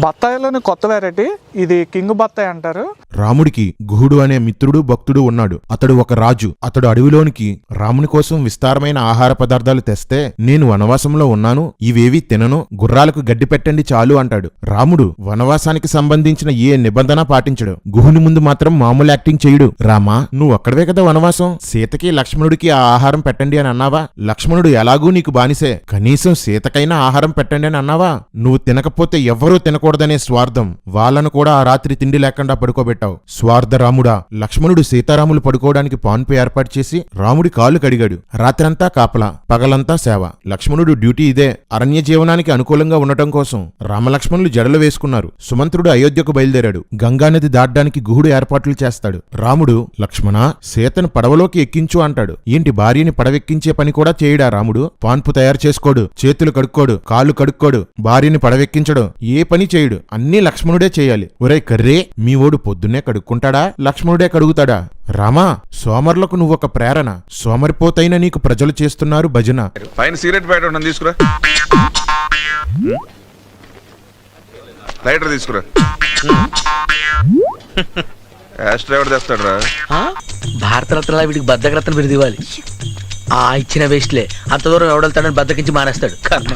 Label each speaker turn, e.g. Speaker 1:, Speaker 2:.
Speaker 1: బత్తాయిలోని కొత్త వెరైటీ ఇది కింగ్ బత్తాయి అంటారు.
Speaker 2: రాముడికి గుహుడు అనే మిత్రుడు భక్తుడు ఉన్నాడు. అతడు ఒక రాజు. అతడు అడవిలోనికి రాముని కోసం విస్తారమైన ఆహార పదార్థాలు తెస్తే, నేను వనవాసంలో ఉన్నాను, ఇవేవి తినను, గుర్రాలకు గడ్డి పెట్టండి చాలు అంటాడు. రాముడు వనవాసానికి సంబంధించిన ఏ నిబంధన పాటించడు. గుహుని ముందు మాత్రం మామూలు యాక్టింగ్ చెయ్యడు. రామా, నువ్వు అక్కడవే కదా వనవాసం, సీతకి లక్ష్మణుడికి ఆ ఆహారం పెట్టండి అని అన్నావా? లక్ష్మణుడు ఎలాగూ నీకు బానిసే, కనీసం సీతకైనా ఆహారం పెట్టండి అని అన్నావా? నువ్వు తినకపోతే ఎవ్వరూ తినకూడదనే స్వార్థం వాళ్ళను కూడా ఆ రాత్రి తిండి లేకుండా పడుకోబెట్టావు. స్వార్థ రాముడా. లక్ష్మణుడు సీతారాములు పడుకోవడానికి పాన్పు ఏర్పాటు చేసి రాముడి కాలు కడిగాడు. రాత్రంతా కాపలా, పగలంతా సేవ. లక్ష్మణుడు డ్యూటీ ఇదే. అరణ్య జీవనానికి అనుకూలంగా ఉండటం కోసం రామలక్ష్మణులు జడలు వేసుకున్నారు. సుమంత్రుడు అయోధ్యకు బయలుదేరాడు. గంగానది దాటడానికి గుహుడు ఏర్పాట్లు చేస్తాడు. రాముడు, లక్ష్మణ, సీతను పడవలోకి ఎక్కించు అంటాడు. ఏంటి, భార్యని పడవెక్కించే పని కూడా చేయడా రాముడు? పాన్పు తయారు చేసుకోడు, చేతులు కడుక్కోడు, కాళ్ళు కడుక్కోడు, భార్యని పడవెక్కించడు, ఏ పని చేయుడు. అన్నీ లక్ష్మణుడే చేయాలి. ఒరే కర్రే, మీ ఓడు పొద్దున్నే కడుక్కుంటాడా, లక్ష్మణుడే కడుగుతాడా? రామా, సోమరులకు నువ్వొక ప్రేరణ. సోమరిపోతైన నీకు ప్రజలు చేస్తున్నారు భజన.
Speaker 3: పైన సిగరెట్ ప్యాకెట్ ఉన్నది తీసుకురా, లైటర్ తీసుకురా. యాష్ డ్రైవర్ తెస్తాడు రా.
Speaker 4: భారతరత్న వీడికి బద్దకరత్న బిరుదు ఇవ్వాలి. ఇచ్చిన వేస్ట్లే, అంత దూరం ఎవడెళ్తాడని బద్దకించి మానేస్తాడు. కర్మ.